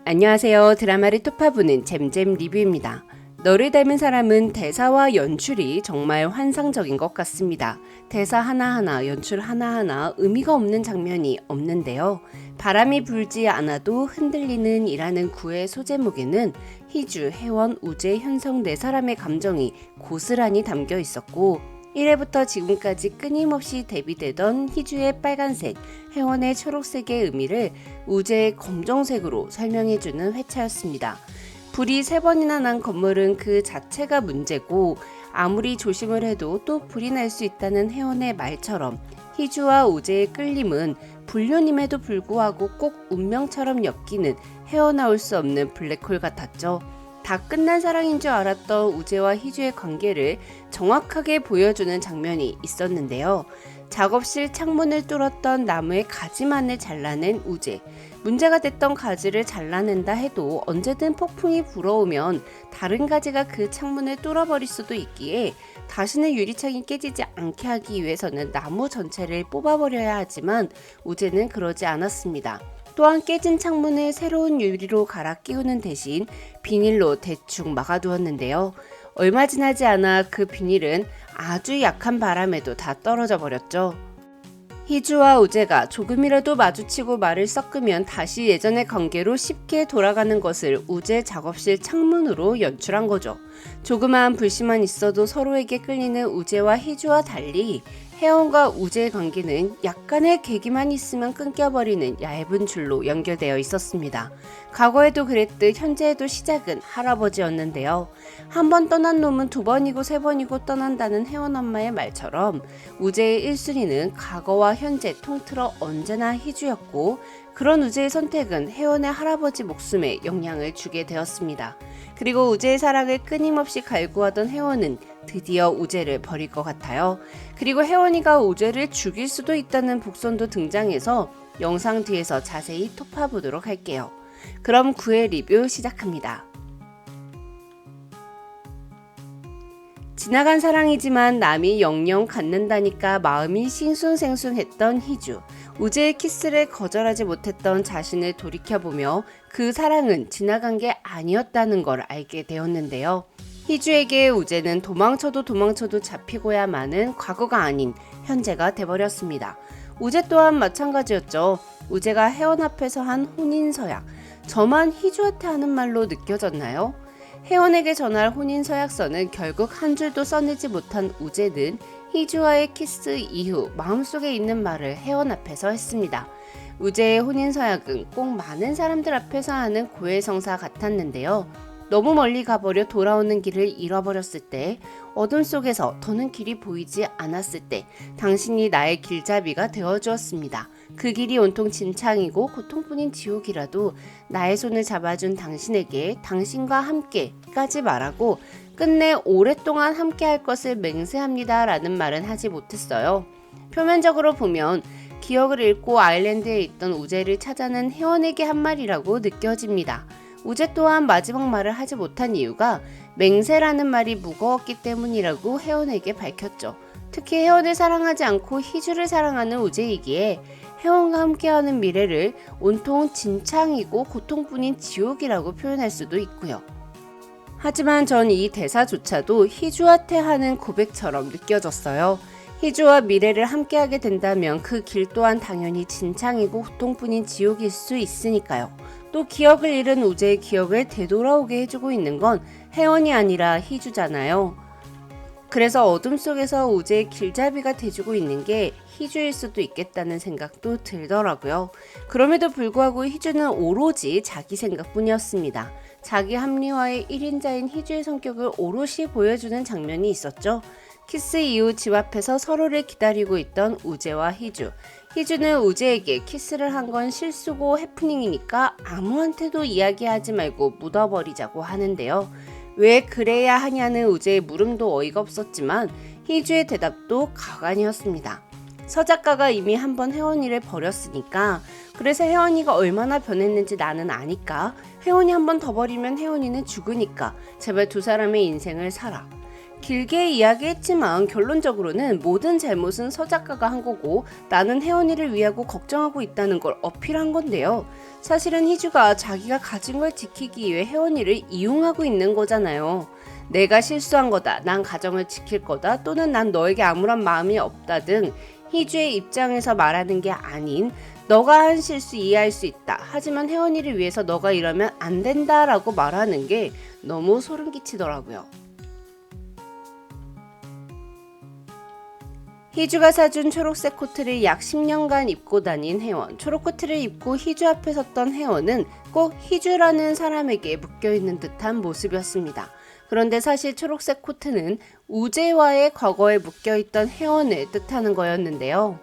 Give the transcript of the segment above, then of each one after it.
안녕하세요. 드라마를 토파보는 잼잼 리뷰입니다. 너를 닮은 사람은 대사와 연출이 정말 환상적인 것 같습니다. 대사 하나하나, 연출 하나하나 의미가 없는 장면이 없는데요. 바람이 불지 않아도 흔들리는 이라는 구의 소제목에는 희주, 혜원, 우재, 현성 네 사람의 감정이 고스란히 담겨 있었고 1회부터 지금까지 끊임없이 대비되던 희주의 빨간색, 혜원의 초록색의 의미를 우재의 검정색으로 설명해주는 회차였습니다. 불이 3번이나 난 건물은 그 자체가 문제고 아무리 조심을 해도 또 불이 날 수 있다는 혜원의 말처럼 희주와 우재의 끌림은 불륜임에도 불구하고 꼭 운명처럼 엮이는 헤어나올 수 없는 블랙홀 같았죠. 다 끝난 사랑인 줄 알았던 우재와 희주의 관계를 정확하게 보여주는 장면이 있었는데요. 작업실 창문을 뚫었던 나무의 가지만을 잘라낸 우재. 문제가 됐던 가지를 잘라낸다 해도 언제든 폭풍이 불어오면 다른 가지가 그 창문을 뚫어버릴 수도 있기에 다시는 유리창이 깨지지 않게 하기 위해서는 나무 전체를 뽑아버려야 하지만 우재는 그러지 않았습니다. 또한 깨진 창문을 새로운 유리로 갈아 끼우는 대신 비닐로 대충 막아두었는데요. 얼마 지나지 않아 그 비닐은 아주 약한 바람에도 다 떨어져 버렸죠. 희주와 우재가 조금이라도 마주치고 말을 섞으면 다시 예전의 관계로 쉽게 돌아가는 것을 우재 작업실 창문으로 연출한 거죠. 조그마한 불씨만 있어도 서로에게 끌리는 우재와 희주와 달리 혜원과 우재의 관계는 약간의 계기만 있으면 끊겨버리는 얇은 줄로 연결되어 있었습니다. 과거에도 그랬듯 현재에도 시작은 할아버지였는데요. 한 번 떠난 놈은 2번이고 3번이고 떠난다는 혜원 엄마의 말처럼 우재의 1순위는 과거와 현재 통틀어 언제나 희주였고 그런 우재의 선택은 혜원의 할아버지 목숨에 영향을 주게 되었습니다. 그리고 우재의 사랑을 끊임없이 갈구하던 혜원은 드디어 우재를 버릴 것 같아요. 그리고 혜원이가 우재를 죽일 수도 있다는 복선도 등장해서 영상 뒤에서 자세히 토파보도록 할게요. 그럼 9회 리뷰 시작합니다. 지나간 사랑이지만 남이 영영 갖는다니까 마음이 싱숭생숭했던 희주. 우재의 키스를 거절하지 못했던 자신을 돌이켜보며 그 사랑은 지나간 게 아니었다는 걸 알게 되었는데요. 희주에게 우재는 도망쳐도 잡히고야 마는 과거가 아닌 현재가 돼버렸습니다. 우재 또한 마찬가지였죠. 우재가 혜원 앞에서 한 혼인서약. 저만 희주한테 하는 말로 느껴졌나요? 혜원에게 전할 혼인서약서는 결국 한 줄도 써내지 못한 우재는 희주와의 키스 이후 마음속에 있는 말을 혜원 앞에서 했습니다. 우재의 혼인서약은 꼭 많은 사람들 앞에서 하는 고해성사 같았는데요. 너무 멀리 가버려 돌아오는 길을 잃어버렸을 때, 어둠 속에서 더는 길이 보이지 않았을 때 당신이 나의 길잡이가 되어주었습니다. 그 길이 온통 진창이고 고통뿐인 지옥이라도 나의 손을 잡아준 당신에게 당신과 함께까지 말하고 끝내 오랫동안 함께할 것을 맹세합니다 라는 말은 하지 못했어요. 표면적으로 보면 기억을 잃고 아일랜드에 있던 우재를 찾아낸 혜원에게 한 말이라고 느껴집니다. 우재 또한 마지막 말을 하지 못한 이유가 맹세라는 말이 무거웠기 때문이라고 혜원에게 밝혔죠. 특히 혜원을 사랑하지 않고 희주를 사랑하는 우재이기에 혜원과 함께하는 미래를 온통 진창이고 고통뿐인 지옥이라고 표현할 수도 있고요. 하지만 전 이 대사조차도 희주한테 하는 고백처럼 느껴졌어요. 희주와 미래를 함께하게 된다면 그 길 또한 당연히 진창이고 고통뿐인 지옥일 수 있으니까요. 또 기억을 잃은 우재의 기억을 되돌아오게 해주고 있는 건 혜원이 아니라 희주잖아요. 그래서 어둠 속에서 우재의 길잡이가 돼주고 있는 게 희주일 수도 있겠다는 생각도 들더라고요. 그럼에도 불구하고 희주는 오로지 자기 생각뿐이었습니다. 자기 합리화의 1인자인 희주의 성격을 오롯이 보여주는 장면이 있었죠. 키스 이후 집 앞에서 서로를 기다리고 있던 우재와 희주. 희주는 우재에게 키스를 한 건 실수고 해프닝이니까 아무한테도 이야기하지 말고 묻어버리자고 하는데요. 왜 그래야 하냐는 우재의 물음도 어이가 없었지만 희주의 대답도 가관이었습니다. 서 작가가 이미 한번 혜원이를 버렸으니까, 그래서 혜원이가 얼마나 변했는지 나는 아니까, 혜원이 한 번 더 버리면 혜원이는 죽으니까 제발 두 사람의 인생을 살아. 길게 이야기했지만 결론적으로는 모든 잘못은 서 작가가 한 거고 나는 혜원이를 위하고 걱정하고 있다는 걸 어필한 건데요. 사실은 희주가 자기가 가진 걸 지키기 위해 혜원이를 이용하고 있는 거잖아요. 내가 실수한 거다, 난 가정을 지킬 거다, 또는 난 너에게 아무런 마음이 없다 등 희주의 입장에서 말하는 게 아닌 너가 한 실수 이해할 수 있다. 하지만 혜원이를 위해서 너가 이러면 안 된다라고 말하는 게 너무 소름 끼치더라고요. 희주가 사준 초록색 코트를 약 10년간 입고 다닌 혜원. 초록 코트를 입고 희주 앞에 섰던 혜원은 꼭 희주라는 사람에게 묶여있는 듯한 모습이었습니다. 그런데 사실 초록색 코트는 우재와의 과거에 묶여있던 혜원을 뜻하는 거였는데요.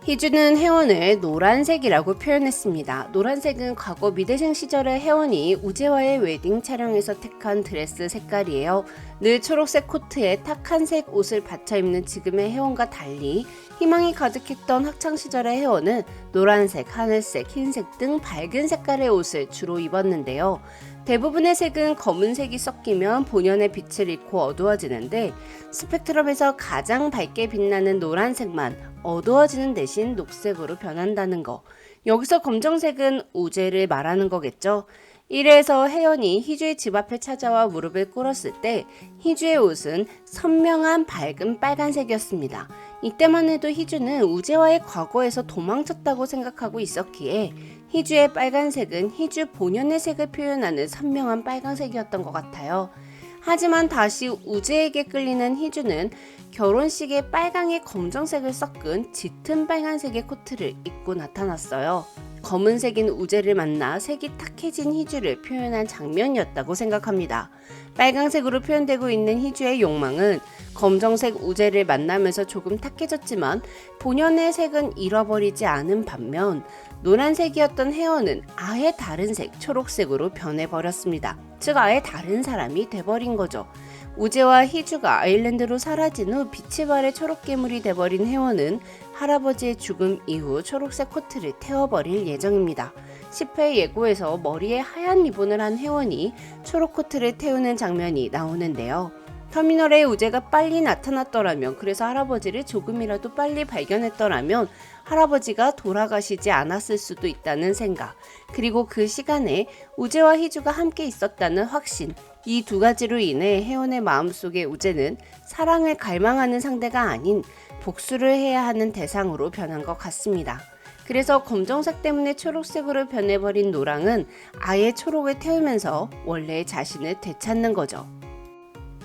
희주는 혜원을 노란색이라고 표현했습니다. 노란색은 과거 미대생 시절의 혜원이 우재와의 웨딩 촬영에서 택한 드레스 색깔이에요. 늘 초록색 코트에 탁한색 옷을 받쳐 입는 지금의 혜원과 달리 희망이 가득했던 학창시절의 혜원은 노란색, 하늘색, 흰색 등 밝은 색깔의 옷을 주로 입었는데요. 대부분의 색은 검은색이 섞이면 본연의 빛을 잃고 어두워지는데 스펙트럼에서 가장 밝게 빛나는 노란색만 어두워지는 대신 녹색으로 변한다는 거. 여기서 검정색은 우재를 말하는 거겠죠. 이래서 혜연이 희주의 집 앞에 찾아와 무릎을 꿇었을 때 희주의 옷은 선명한 밝은 빨간색이었습니다. 이때만 해도 희주는 우재와의 과거에서 도망쳤다고 생각하고 있었기에 희주의 빨간색은 희주 본연의 색을 표현하는 선명한 빨간색이었던 것 같아요. 하지만 다시 우재에게 끌리는 희주는 결혼식에 빨강에 검정색을 섞은 짙은 빨간색의 코트를 입고 나타났어요. 검은색인 우재를 만나 색이 탁해진 희주를 표현한 장면이었다고 생각합니다. 빨강색으로 표현되고 있는 희주의 욕망은 검정색 우재를 만나면서 조금 탁해졌지만 본연의 색은 잃어버리지 않은 반면 노란색이었던 혜원은 아예 다른 색, 초록색으로 변해버렸습니다. 즉 아예 다른 사람이 돼버린 거죠. 우재와 희주가 아일랜드로 사라진 후 빛이 바래 초록괴물이 돼버린 혜원은 할아버지의 죽음 이후 초록색 코트를 태워버릴 예정입니다. 10회 예고에서 머리에 하얀 리본을 한 혜원이 초록 코트를 태우는 장면이 나오는데요. 터미널에 우재가 빨리 나타났더라면, 그래서 할아버지를 조금이라도 빨리 발견했더라면 할아버지가 돌아가시지 않았을 수도 있다는 생각, 그리고 그 시간에 우재와 희주가 함께 있었다는 확신, 이 두 가지로 인해 혜원의 마음속에 우재는 사랑을 갈망하는 상대가 아닌 복수를 해야 하는 대상으로 변한 것 같습니다. 그래서 검정색 때문에 초록색으로 변해버린 노랑은 아예 초록을 태우면서 원래의 자신을 되찾는 거죠.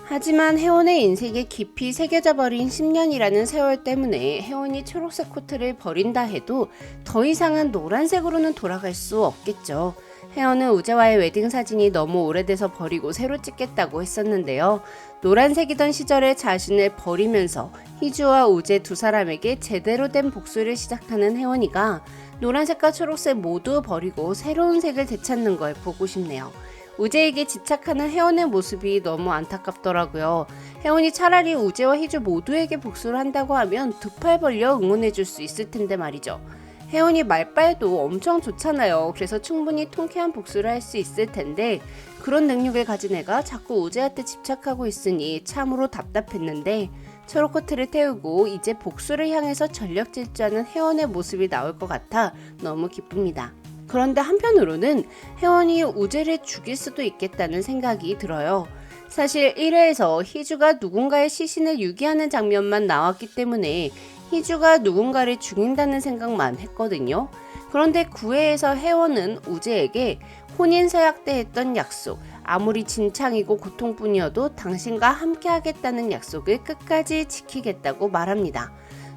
하지만 혜원의 인생에 깊이 새겨져 버린 10년이라는 세월 때문에 혜원이 초록색 코트를 버린다 해도 더 이상은 노란색으로는 돌아갈 수 없겠죠. 혜원은 우재와의 웨딩 사진이 너무 오래돼서 버리고 새로 찍겠다고 했었는데요. 노란색이던 시절의 자신을 버리면서 희주와 우재 두 사람에게 제대로 된 복수를 시작하는 혜원이가 노란색과 초록색 모두 버리고 새로운 색을 되찾는 걸 보고 싶네요. 우재에게 집착하는 혜원의 모습이 너무 안타깝더라고요. 혜원이 차라리 우재와 희주 모두에게 복수를 한다고 하면 두 팔 벌려 응원해줄 수 있을 텐데 말이죠. 혜원이 말빨도 엄청 좋잖아요. 그래서 충분히 통쾌한 복수를 할 수 있을 텐데 그런 능력을 가진 애가 자꾸 우재한테 집착하고 있으니 참으로 답답했는데 초록 코트를 태우고 이제 복수를 향해서 전력 질주하는 혜원의 모습이 나올 것 같아 너무 기쁩니다. 그런데 한편으로는 혜원이 우재를 죽일 수도 있겠다는 생각이 들어요. 사실 1회에서 희주가 누군가의 시신을 유기하는 장면만 나왔기 때문에 희주가 누군가를 죽인다는 생각만 했거든요. 그런데 9회에서 혜원은 우재에게 혼인서약 때 했던 약속, 아무리 진창이고 고통뿐이어도 당신과 함께 하겠다는 약속을 끝까지 지키겠다고 말합니다.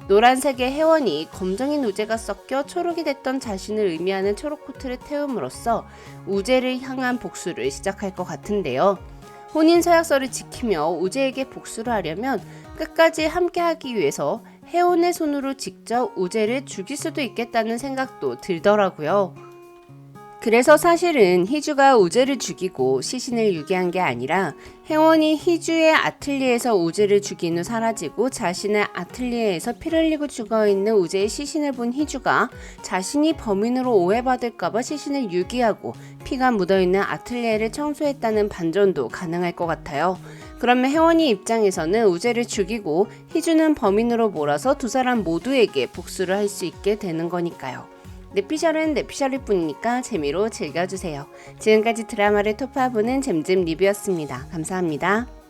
노란색의 혜원이 검정인 우재가 섞여 초록이 됐던 자신을 의미하는 초록 코트를 태움으로써 우재를 향한 복수를 시작할 것 같은데요. 혼인서약서를 지키며 우재에게 복수를 하려면 끝까지 함께하기 위해서 혜원의 손으로 직접 우재를 죽일 수도 있겠다는 생각도 들더라고요. 그래서 사실은 희주가 우재를 죽이고 시신을 유기한 게 아니라 혜원이 희주의 아틀리에서 우재를 죽인 후 사라지고 자신의 아틀리에에서 피를 흘리고 죽어있는 우재의 시신을 본 희주가 자신이 범인으로 오해받을까봐 시신을 유기하고 피가 묻어있는 아틀리에를 청소했다는 반전도 가능할 것 같아요. 그러면 혜원이 입장에서는 우재를 죽이고 희주는 범인으로 몰아서 두 사람 모두에게 복수를 할 수 있게 되는 거니까요. 뇌피셜은 뇌피셜일 뿐이니까 재미로 즐겨주세요. 지금까지 드라마를 토파보는 잼잼 리뷰였습니다. 감사합니다.